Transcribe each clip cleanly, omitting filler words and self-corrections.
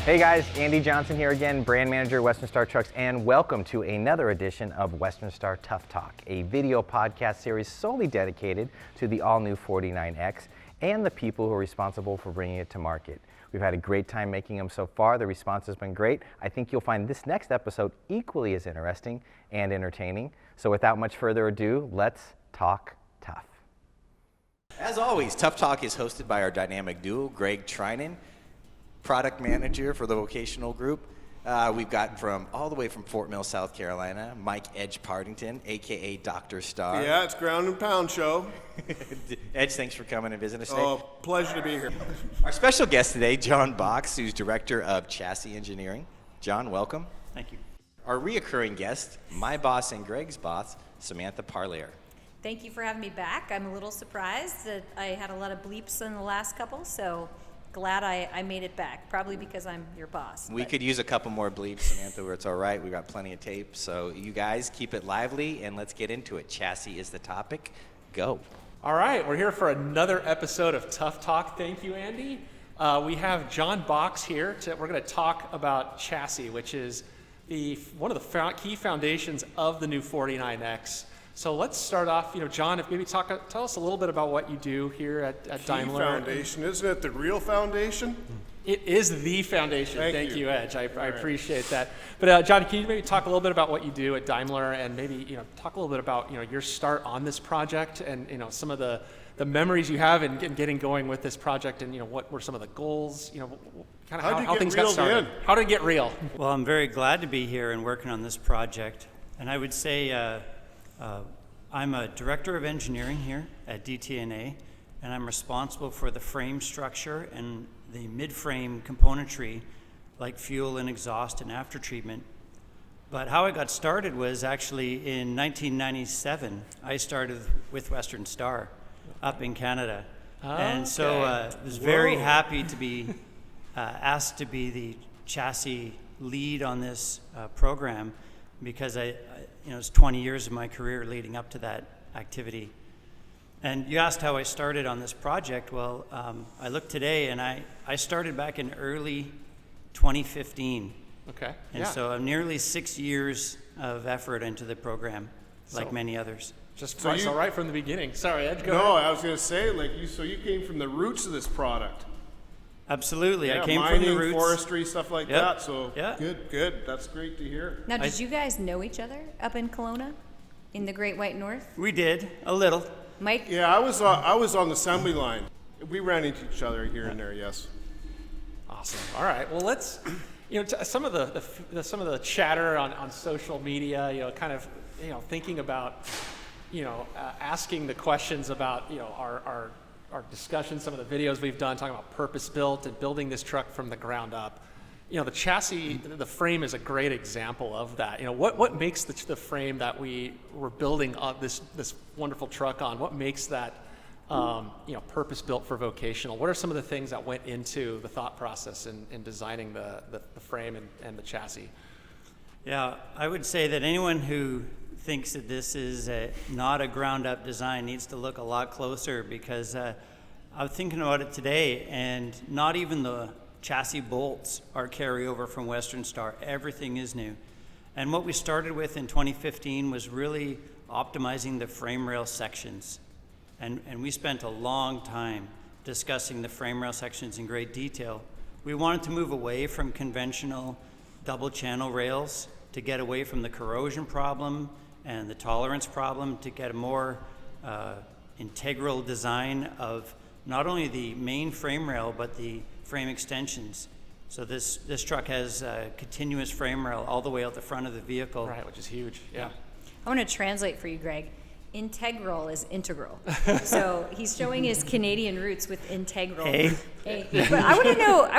Hey guys, Andy Johnson here again, brand manager, Western Star Trucks, and welcome to another edition of Western Star Tough Talk, a video podcast series solely dedicated to the all-new 49X and the people who are responsible for bringing it to market. We've had a great time making them so far. The response has been great. I think you'll find this next episode equally as interesting and entertaining. So without much further ado, let's talk tough. As always, Tough Talk is hosted by our dynamic duo, Greg Trinan, product manager for the Vocational Group. We've got all the way from Fort Mill, South Carolina, Mike Edge Partington, a.k.a. Dr. Star. Yeah, it's Ground and Pound show. Edge, thanks for coming and visiting us today. Oh, pleasure to be here. Our special guest today, John Box, who's Director of Chassis Engineering. John, welcome. Thank you. Our reoccurring guest, my boss and Greg's boss, Samantha Parlier. Thank you for having me back. I'm a little surprised that I had a lot of bleeps in the last couple, so glad I made it back, probably because I'm your boss. We could use a couple more bleeps, Samantha, where it's all right. We've got plenty of tape. So you guys keep it lively, and let's get into it. Chassis is the topic. Go. All right, we're here for another episode of Tough Talk. Thank you, Andy. We have John Box here. We're going to talk about chassis, which is one of the key foundations of the new 49X. So let's start off, John, if maybe tell us a little bit about what you do here at Daimler. Foundation, isn't it the real foundation? It is the foundation. Thank you, Edge. I appreciate that. But John, can you maybe talk a little bit about what you do at Daimler, and maybe talk a little bit about your start on this project, and some of the memories you have in getting going with this project, and what were some of the goals, kind of how things got started. How did it get real? Well, I'm very glad to be here and working on this project, and I would say. I'm a director of engineering here at DTNA, and I'm responsible for the frame structure and the mid-frame componentry like fuel and exhaust and after treatment. But how I got started was actually in 1997. I started with Western Star up in Canada. And so I was very happy to be asked to be the chassis lead on this program, because it's 20 years of my career leading up to that activity. And you asked how I started on this project. Well, I looked today, and I started back in early 2015. Okay. And so I'm nearly 6 years of effort into the program, like many others. Just all right from the beginning. Sorry, Ed, go ahead. No, I was going to say, so you came from the roots of this product. Absolutely. Yeah, I came mining, from the roots. Forestry, stuff like that. So yeah. Good. That's great to hear. Now, did you guys know each other up in Kelowna, in the Great White North? We did, a little. Mike? Yeah, I was on the assembly line. We ran into each other here and there, yes. Awesome. All right. Well, let's, some of the chatter on social media, kind of, thinking about, asking the questions about, our discussion, some of the videos we've done talking about purpose-built and building this truck from the ground up. The chassis, the frame is a great example of that. What makes the frame that we're building this wonderful truck on, what makes that purpose-built for vocational? What are some of the things that went into the thought process in designing the frame and the chassis? Yeah, I would say that anyone who thinks that this is not a ground-up design needs to look a lot closer, because I was thinking about it today, and not even the chassis bolts are carryover from Western Star. Everything is new. And what we started with in 2015 was really optimizing the frame rail sections. And we spent a long time discussing the frame rail sections in great detail. We wanted to move away from conventional double channel rails to get away from the corrosion problem and the tolerance problem, to get a more integral design of not only the main frame rail but the frame extensions. So this truck has a continuous frame rail all the way out the front of the vehicle. Right, which is huge. Yeah. I want to translate for you, Greg. Integral is integral. So he's showing his Canadian roots with integral. Hey. But I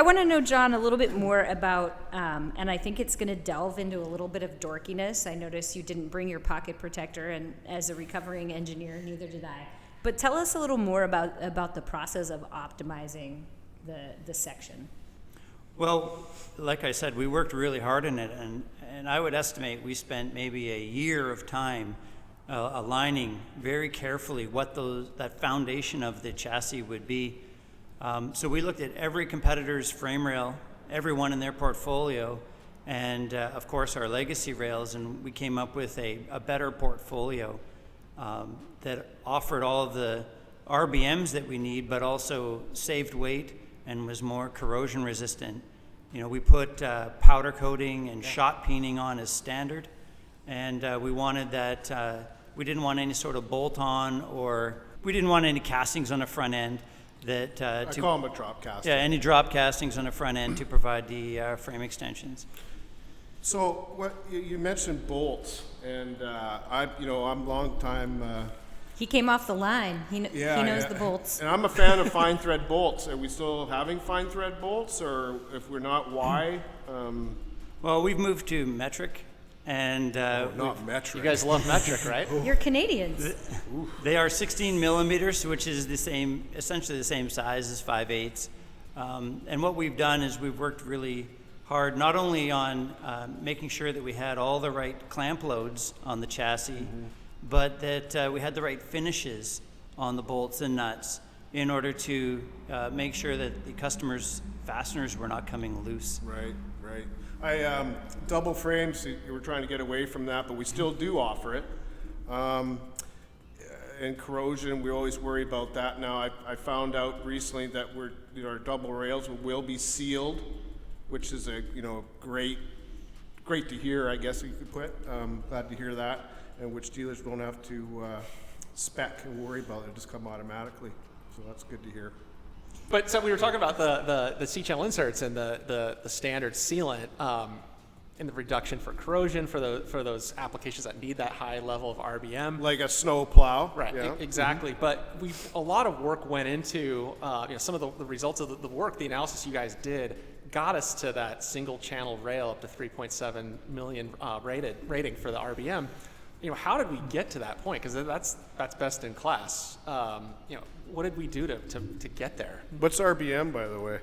want to know, John, a little bit more about, and I think it's going to delve into a little bit of dorkiness. I noticed you didn't bring your pocket protector, and as a recovering engineer, neither did I. But tell us a little more about the process of optimizing the section. Well, like I said, we worked really hard on it, and I would estimate we spent maybe a year of time aligning very carefully what that foundation of the chassis would be. So we looked at every competitor's frame rail everyone in their portfolio, and of course our legacy rails, and we came up with a better portfolio that offered all of the RBMs that we need, but also saved weight and was more corrosion resistant. You know, we put powder coating and shot peening on as standard, and we wanted that, we didn't want any sort of bolt-on, or we didn't want any castings on the front end that I call them a drop casting. yeah, any drop castings on the front end to provide the frame extensions. So what you mentioned bolts, and I'm long time. He came off the line. He knows the bolts. And I'm a fan of fine thread bolts. Are we still having fine thread bolts, or if we're not, why? Well, we've moved to metric, and Not metric. You guys love metric, right? You're Canadians. they are 16 millimeters, which is essentially the same size as 5/8. And what we've done is we've worked really hard, not only on making sure that we had all the right clamp loads on the chassis, but that we had the right finishes on the bolts and nuts in order to make sure that the customers' fasteners were not coming loose. Right. I double frames. We're trying to get away from that, but we still do offer it. And corrosion, we always worry about that. Now, I found out recently that our double rails will be sealed, which is great to hear, I guess you could put. Glad to hear that, and which dealers don't have to spec and worry about it. It'll just come automatically. So that's good to hear. But so we were talking about the C-channel inserts and the standard sealant and the reduction for corrosion for those applications that need that high level of RBM. Like a snow plow. Right, Yeah. exactly. But a lot of work went into some of the results of the work, the analysis you guys did got us to that single channel rail up to 3.7 million rating for the RBM. How did we get to that point? Because that's best in class. What did we do to get there? What's RBM, by the way?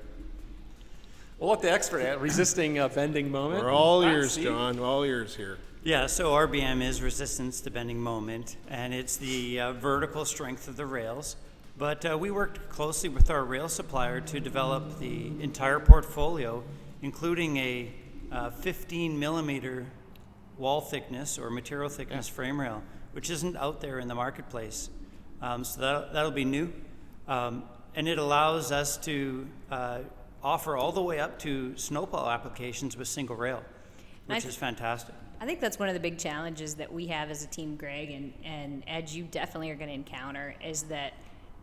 We'll let the expert resisting bending moment. We're all That's ears, C. John. All ears here. Yeah, so RBM is resistance to bending moment, and it's the vertical strength of the rails. But we worked closely with our rail supplier to develop the entire portfolio, including a 15 millimeter wall thickness or material thickness frame rail, which isn't out there in the marketplace. So that'll be new. And it allows us to offer all the way up to snowplow applications with single rail, which is fantastic. I think that's one of the big challenges that we have as a team, Greg, and Ed, you definitely are going to encounter, is that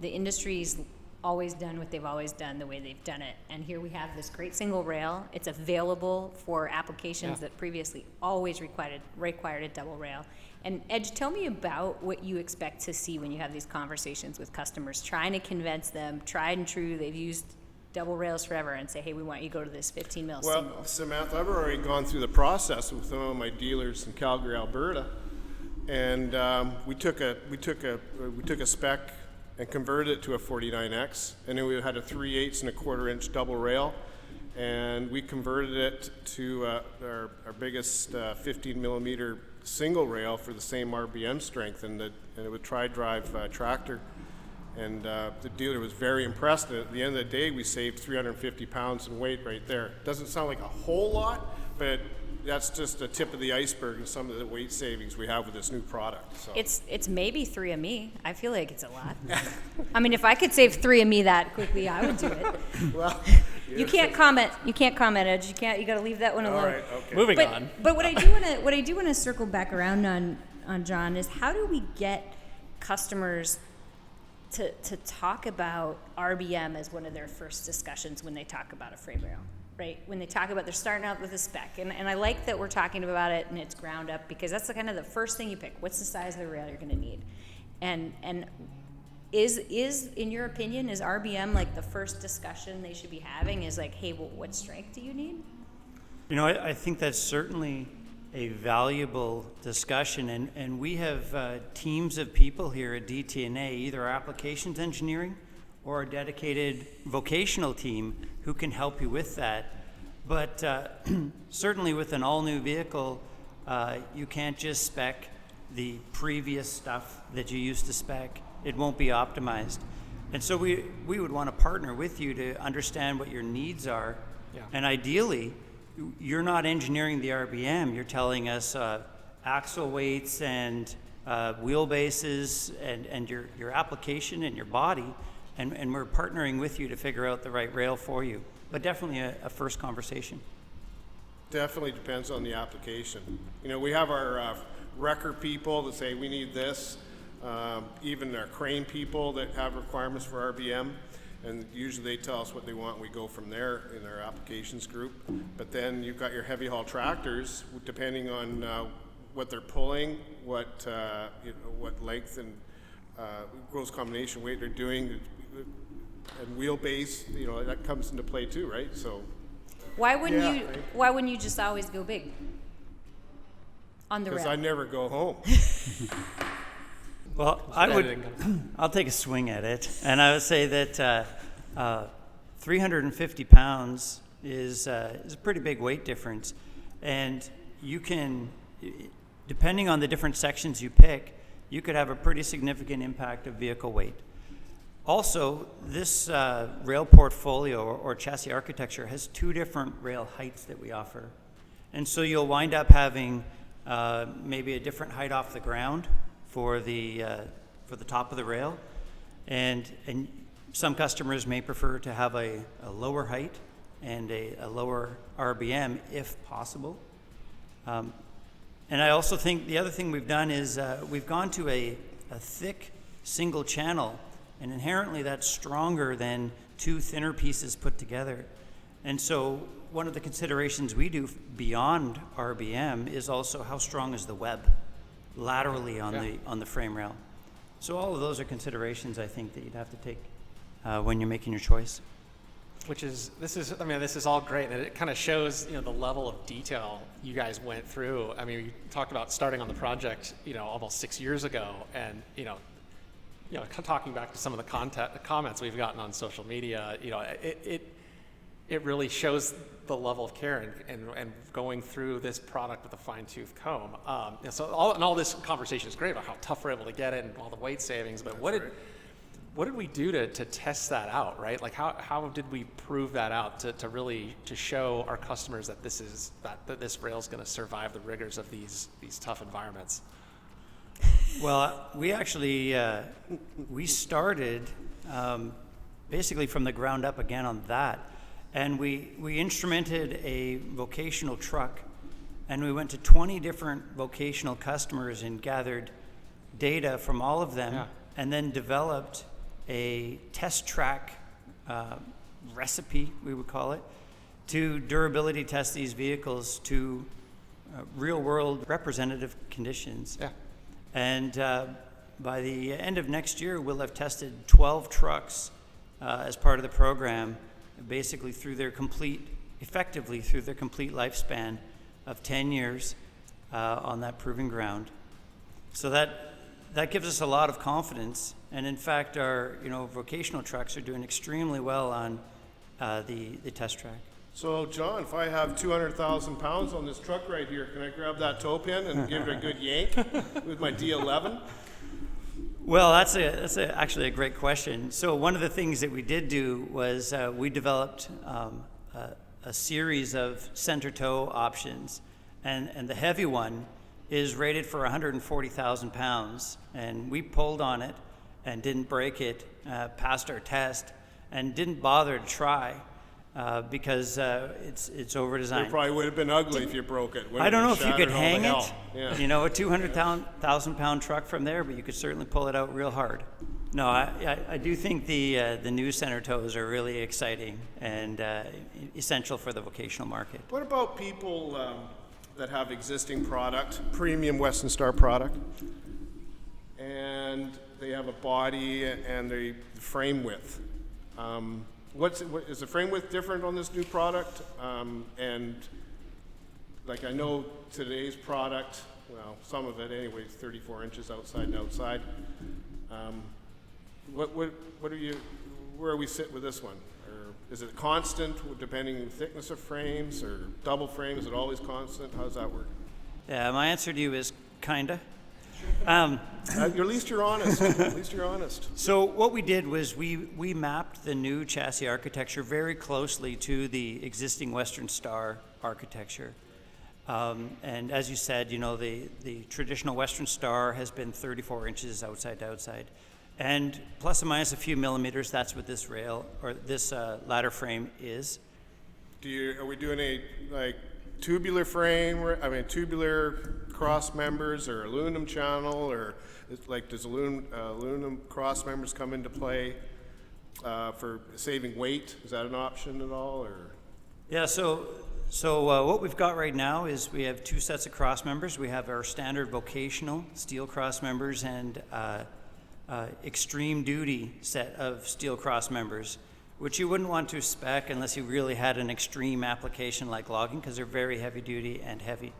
the industry's always done what they've always done the way they've done it. And here we have this great single rail. It's available for applications that previously always required a double rail. And Ed, tell me about what you expect to see when you have these conversations with customers, trying to convince them, tried and true, they've used double rails forever, and say, hey, we want you to go to this 15 mil single. Well, Samantha, I've already gone through the process with some of my dealers in Calgary, Alberta, and we took a spec and converted it to a 49X, and then we had a 3/8 and a 1/4 inch double rail, and we converted it to our biggest 15 millimeter single rail for the same RBM strength, and it would tri-drive tractor. And the dealer was very impressed. And at the end of the day, we saved 350 pounds in weight right there. Doesn't sound like a whole lot, but that's just the tip of the iceberg of some of the weight savings we have with this new product. So. It's maybe 3 of me. I feel like it's a lot. I mean, if I could save 3 of me that quickly, I would do it. Well, You can't comment. You can't comment, Edge. You got to leave that one alone. all right, okay. Moving on. But what I do want to circle back around on John is, how do we get customers to talk about RBM as one of their first discussions when they talk about a frame rail, right? When they talk about, they're starting out with a spec, and I like that we're talking about it and it's ground up, because that's kind of the first thing you pick. What's the size of the rail you're going to need, and is in your opinion, is RBM like the first discussion they should be having? Is like, hey, well, what strength do you need? I think that's certainly a valuable discussion, and we have teams of people here at DTNA, either our applications engineering or a dedicated vocational team who can help you with that. But certainly with an all-new vehicle, you can't just spec the previous stuff that you used to spec. It won't be optimized. And so we would want to partner with you to understand what your needs are Yeah. And ideally, you're not engineering the RBM, you're telling us axle weights and wheelbases and your application and your body, and we're partnering with you to figure out the right rail for you. But definitely a first conversation. Definitely depends on the application. You know, we have our wrecker people that say we need this, even our crane people that have requirements for RBM, and usually they tell us what they want. We go from there in our applications group. But then you've got your heavy haul tractors, depending on what they're pulling, what what length and gross combination weight they're doing, and wheelbase. You know, that comes into play too, right? So. Why wouldn't Yeah, you? right. Why wouldn't you just always go big on the Because rail? I never go home. Well, I'll take a swing at it, and I would say that 350 pounds is a pretty big weight difference, and you can, depending on the different sections you pick, you could have a pretty significant impact of vehicle weight. Also, this rail portfolio or chassis architecture has 2 different rail heights that we offer, and so you'll wind up having maybe a different height off the ground for the top of the rail, and some customers may prefer to have a lower height and a lower RBM if possible. And I also think the other thing we've done is we've gone to a thick single channel, and inherently that's stronger than 2 thinner pieces put together. And so one of the considerations we do beyond RBM is also how strong is the web laterally on the frame rail. So all of those are considerations I think that you'd have to take when you're making your choice. This is all great, and it kind of shows, the level of detail you guys went through. I mean, we talked about starting on the project, almost 6 years ago, and talking back to some of the comments we've gotten on social media, it really shows the level of care and going through this product with a fine-tooth comb. So all this conversation is great about how tough we're able to get it and all the weight savings, but what did we do to test that out, right? Like how did we prove that out to really show our customers that this rail is going to survive the rigors of these tough environments? Well, we actually we started basically from the ground up again on that, and we instrumented a vocational truck, and we went to 20 different vocational customers and gathered data from all of them, and then developed a test track recipe, we would call it, to durability test these vehicles to real world representative conditions. Yeah. And by the end of next year, we'll have tested 12 trucks as part of the program, basically effectively through their complete lifespan of 10 years on that proving ground. So that gives us a lot of confidence. And in fact, our vocational trucks are doing extremely well on the test track. So, John, if I have 200,000 pounds on this truck right here, can I grab that toe pin and give it a good yank with my D11? Well, that's actually a great question. So one of the things that we did do was we developed a series of center toe options, and the heavy one is rated for 140,000 pounds, and we pulled on it and didn't break it, passed our test, and didn't bother to try. Because it's over-designed. It probably would have been ugly if you broke it. I don't know if you could hang it, Yeah. a 200,000 pound truck from there, but you could certainly pull it out real hard. No, I do think the new center toes are really exciting and essential for the vocational market. What about people that have existing product, premium Western Star product, and they have a body and the frame width? Is the frame width different on this new product? And like I know today's product, well, some of it anyway, is 34 inches outside and outside. Where are we sit with this one? Or is it constant depending on the thickness of frames, or double frame? Is it always constant? How does that work? Yeah, my answer to you is kinda. At least you're honest. At least you're honest. So what we did was we mapped the new chassis architecture very closely to the existing Western Star architecture. And as you said, the traditional Western Star has been 34 inches outside to outside. And plus or minus a few millimeters, that's what this rail or this ladder frame is. Are we doing a tubular frame? Tubular cross members or aluminum channel, or does aluminum cross members come into play for saving weight? Is that an option at all, or? Yeah. So what we've got right now is we have two sets of cross members. We have our standard vocational steel cross members and extreme duty set of steel cross members, which you wouldn't want to spec unless you really had an extreme application like logging, because they're very heavy duty and heavy.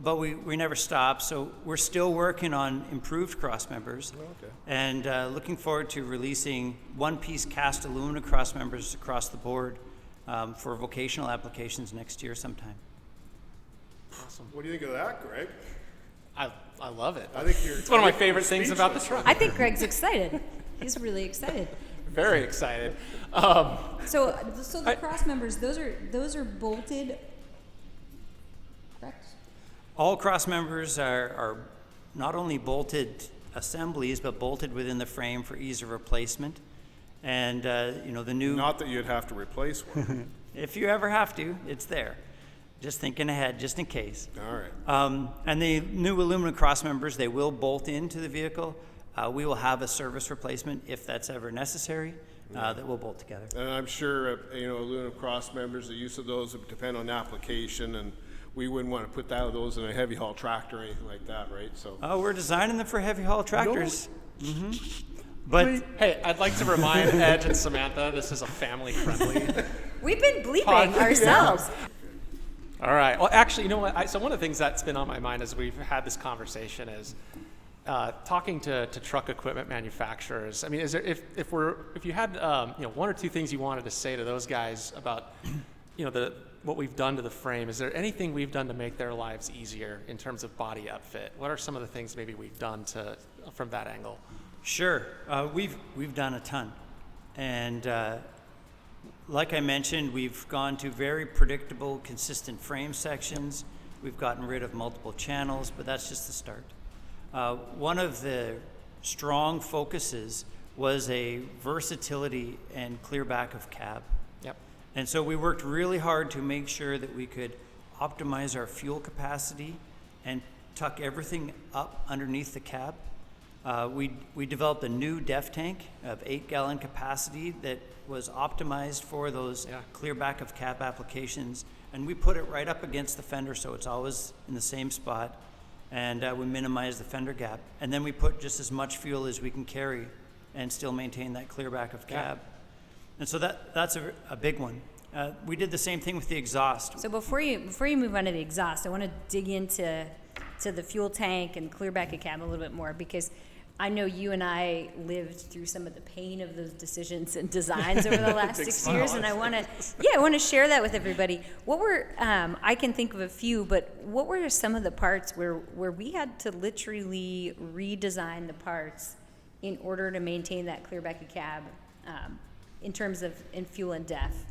But we never stop, so we're still working on improved cross members. Okay. And looking forward to releasing one-piece cast aluminum cross members across the board for vocational applications next year sometime. Awesome. What do you think of that, Greg? I love it. I think it's one of my favorite things about the truck. I think Greg's excited. He's really excited. Very excited. So the cross members, those are bolted, correct? All cross members are not only bolted assemblies, but bolted within the frame for ease of replacement. And the new. Not that you'd have to replace one. If you ever have to, it's there. Just thinking ahead, just in case. All right. And the new aluminum cross members, they will bolt into the vehicle. We will have a service replacement if that's ever necessary. That will bolt together. And I'm sure aluminum cross members, the use of those would depend on application, and we wouldn't want to put those in a heavy haul tractor or anything like that, right? So. We're designing them for heavy haul tractors. Mm-hmm. But hey, I'd like to remind Ed and Samantha, this is a family-friendly. We've been bleeping ourselves. All right. Well, actually, you know what? So one of the things that's been on my mind as we've had this conversation is talking to truck equipment manufacturers. I mean, is there if you had one or two things you wanted to say to those guys about what we've done to the frame? Is there anything we've done to make their lives easier in terms of body upfit? What are some of the things maybe we've done from that angle? Sure. We've done a ton, and like I mentioned, we've gone to very predictable, consistent frame sections. We've gotten rid of multiple channels, but that's just the start. One of the strong focuses was a versatility and clear back of cab. Yep. And so we worked really hard to make sure that we could optimize our fuel capacity and tuck everything up underneath the cab. We developed a new DEF tank of 8-gallon capacity that was optimized for those clear back of cab applications, and we put it right up against the fender so it's always in the same spot, and we minimize the fender gap. And then we put just as much fuel as we can carry and still maintain that clear back of cab. And so that's a big one. We did the same thing with the exhaust. So before you move on to the exhaust, I want to dig into the fuel tank and clear back of cab a little bit more, because I know you and I lived through some of the pain of those decisions and designs over the last 6 years, and I want to share that with everybody. What were I can think of a few, but what were some of the parts where we had to literally redesign the parts in order to maintain that clear back of cab in terms of in fuel and DEF?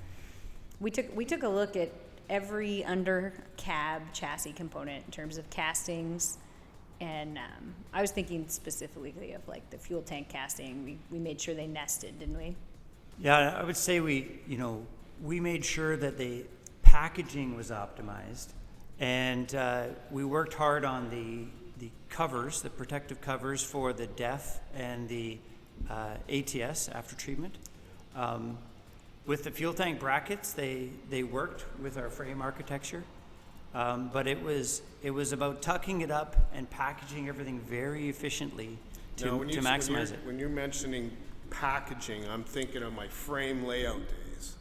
We took a look at every under cab chassis component in terms of castings. And I was thinking specifically of like the fuel tank casting. We made sure they nested, didn't we? Yeah, I would say we made sure that the packaging was optimized, and we worked hard on the covers, the protective covers for the DEF and the ATS after treatment. With the fuel tank brackets, they worked with our frame architecture. But it was about tucking it up and packaging everything very efficiently to maximize it. When you're mentioning packaging, I'm thinking of my frame layout days,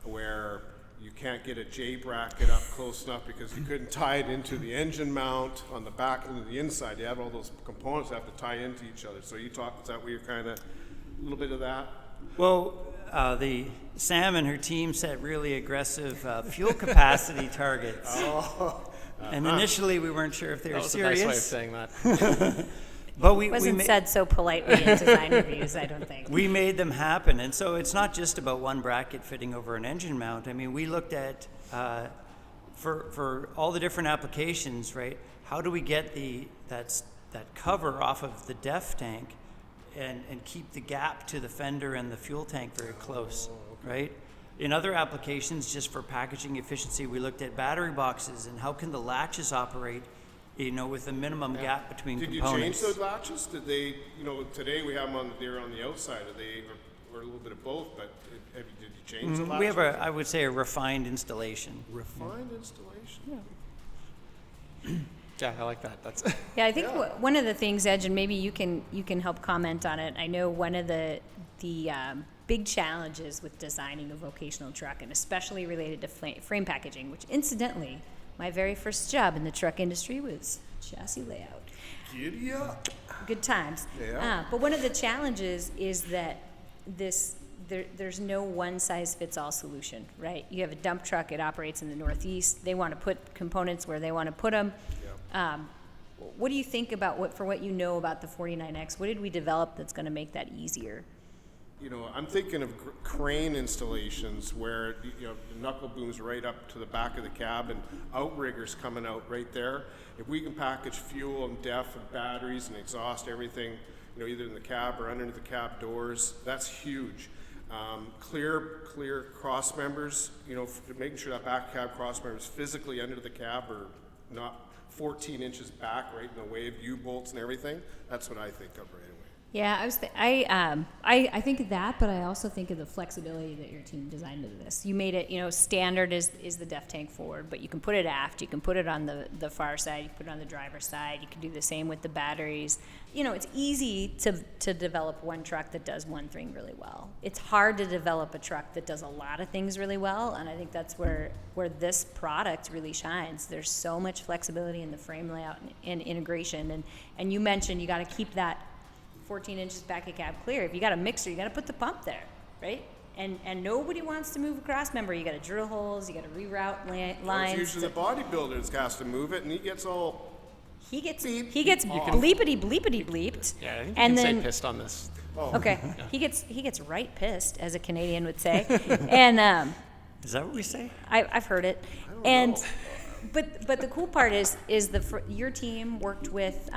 where you can't get a J bracket up close enough because you couldn't tie it into the engine mount on the back and the inside. You have all those components that have to tie into each other. So is that where you're kind of a little bit of that? Well, Sam and her team set really aggressive fuel capacity targets. Oh, And initially, we weren't sure if they were That was serious. a nice way of saying that. But we Wasn't ma- said so politely in design reviews, I don't think. we made them happen. And so it's not just about one bracket fitting over an engine mount. I mean, we looked at, for all the different applications, right, how do we get that cover off of the def tank and keep the gap to the fender and the fuel tank very close, right? In other applications, just for packaging efficiency, we looked at battery boxes and how can the latches operate, with a minimum gap between Did you components. change those latches? Did they, today we have them they're on the outside. Are they, or a little bit of both, but did you change the latches? We have I would say, a refined installation. Refined installation? Yeah, I like that. That's Yeah, I think one of the things, Edge, and maybe you can help comment on it. I know one of the big challenges with designing a vocational truck, and especially related to frame packaging, which incidentally, my very first job in the truck industry was chassis layout. Giddy up. Good times. Yeah. But one of the challenges is that there's no one-size-fits-all solution, right? You have a dump truck, it operates in the Northeast. They want to put components where they want to put them. Yeah. What do you think about what you know about the 49X? What did we develop that's going to make that easier? I'm thinking of crane installations where the knuckle booms right up to the back of the cab and outriggers coming out right there. If we can package fuel and def and batteries and exhaust, everything, either in the cab or underneath the cab doors, that's huge. Clear cross members, making sure that back cab cross members physically under the cab are not 14 inches back, right in the way of U-bolts and everything. That's what I think of right away. Yeah, I think of that, but I also think of the flexibility that your team designed into this. You made it, standard is the def tank forward, but you can put it aft, you can put it on the far side, you can put it on the driver's side, you can do the same with the batteries. It's easy to develop one truck that does one thing really well. It's hard to develop a truck that does a lot of things really well, and I think that's where this product really shines. There's so much flexibility in the frame layout and integration, and you mentioned you got to keep that 14 inches back of cab clear. If you got a mixer, you got to put the pump there, right? And nobody wants to move a cross member. You got to drill holes. You got to reroute lines. Well, it's usually the bodybuilder that has to move it, and he gets all. He gets Beep. bleepity bleeped. yeah. I think you and can then say pissed on this. okay, he gets right pissed, as a Canadian would say, and Is that what we say? I've heard it, and but the cool part is your team worked with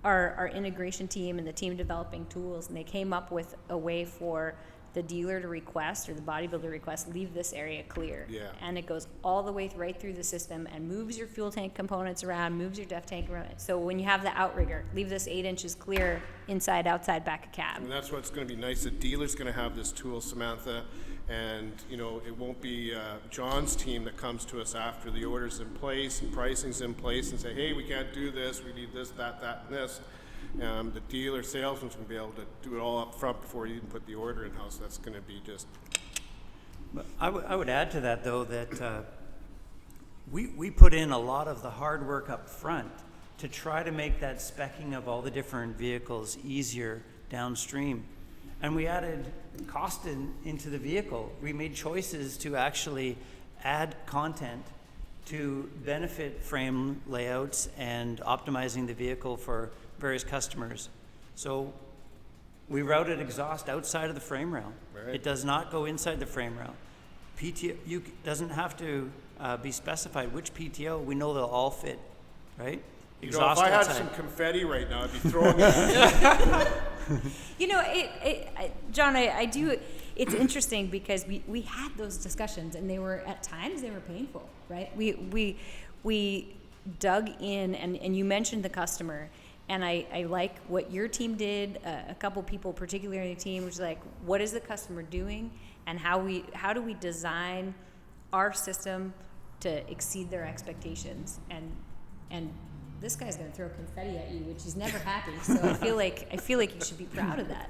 our integration team and the team developing tools, and they came up with a way for the dealer to request, or the bodybuilder request, leave this area clear. Yeah. And it goes all the way right through the system and moves your fuel tank components around, moves your def tank around. So when you have the outrigger, leave this 8 inches clear inside, outside, back of cab. And that's what's going to be nice. The dealer's going to have this tool, Samantha, and it won't be John's team that comes to us after the order's in place and pricing's in place and say, hey, we can't do this, we need this, that, and this. The dealer salesman's going to be able to do it all up front before you even put the order in house. That's going to be just. But I would add to that, though, that we put in a lot of the hard work up front to try to make that speccing of all the different vehicles easier downstream. And we added cost into the vehicle. We made choices to actually add content to benefit frame layouts and optimizing the vehicle for various customers. So we routed exhaust outside of the frame rail. Right. It does not go inside the frame rail. PTO doesn't have to be specified which PTO. We know they'll all fit, right? If I had some confetti right now, I'd be throwing it. John, I do. It's interesting because we had those discussions, and at times they were painful, right? We dug in, and you mentioned the customer, and I like what your team did. A couple people, particularly on the team, was like, what is the customer doing, and how do we design our system to exceed their expectations, and this guy's going to throw confetti at you, which he's never happy. So I feel like you should be proud of that.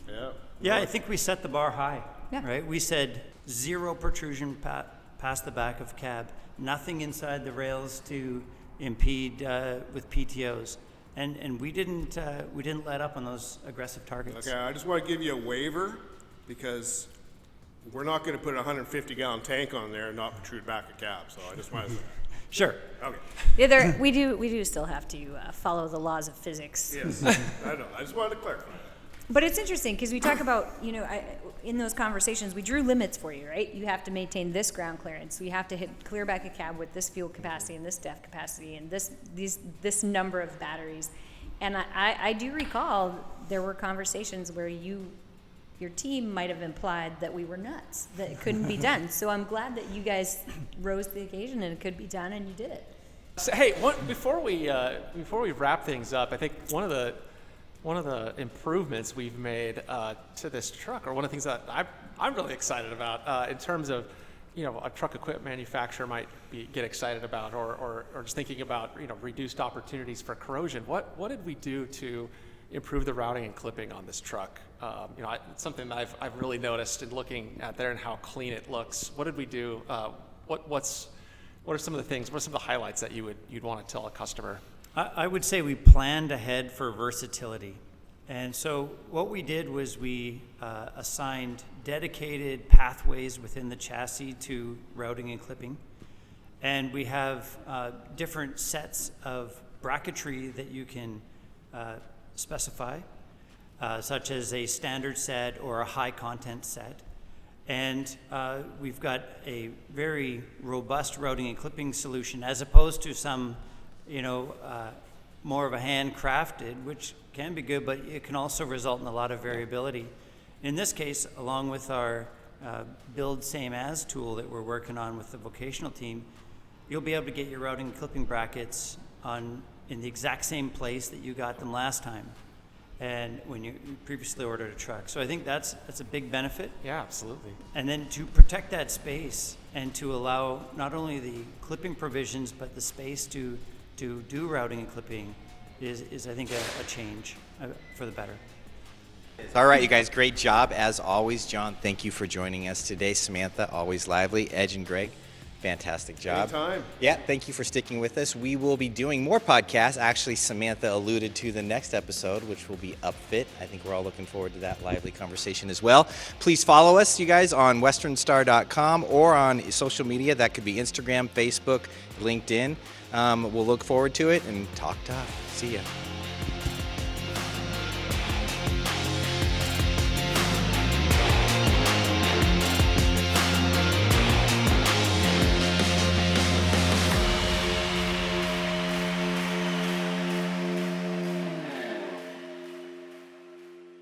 Yeah. Yeah, I think we set the bar high, Yeah. right? We said 0 protrusion past the back of cab, nothing inside the rails to impede with PTOs, and we didn't let up on those aggressive targets. Okay, I just want to give you a waiver because we're not going to put a 150-gallon tank on there and not protrude back a cab. So I just want to. Sure. Okay. Yeah, we do still have to follow the laws of physics. Yes, I know. I just wanted to clarify. But it's interesting because we talk about, in those conversations, we drew limits for you, right? You have to maintain this ground clearance. You have to clear back a cab with this fuel capacity and this depth capacity and this number of batteries. And I do recall there were conversations where your team might have implied that we were nuts, that it couldn't be done. So I'm glad that you guys rose to the occasion and it could be done, and you did it. So, hey, before we wrap things up, I think one of the improvements we've made to this truck, or one of the things that I'm really excited about in terms of, a truck equipment manufacturer might get excited about, or just thinking about, reduced opportunities for corrosion. What did we do to improve the routing and clipping on this truck? It's something that I've really noticed in looking at there and how clean it looks. What did we do? What are some of the things? What are some of the highlights that you'd want to tell a customer? I would say we planned ahead for versatility. And so what we did was we assigned dedicated pathways within the chassis to routing and clipping. And we have different sets of bracketry that you can specify, such as a standard set or a high content set. And we've got a very robust routing and clipping solution, as opposed to some more of a handcrafted, which can be good, but it can also result in a lot of variability. In this case, along with our build same as tool that we're working on with the vocational team, you'll be able to get your routing and clipping brackets in the exact same place that you got them last time, and when you previously ordered a truck. So I think that's a big benefit. Yeah, absolutely. And then to protect that space and to allow not only the clipping provisions, but the space to do routing and clipping is I think a change for the better. All right, you guys, great job as always. John, thank you for joining us today. Samantha, always lively. Edge and Greg, fantastic job. Anytime. Yeah, thank you for sticking with us. We will be doing more podcasts. Actually, Samantha alluded to the next episode, which will be Upfit. I think we're all looking forward to that lively conversation as well. Please follow us, you guys, on westernstar.com or on social media. That could be Instagram, Facebook, LinkedIn. We'll look forward to it and talk tough. See ya.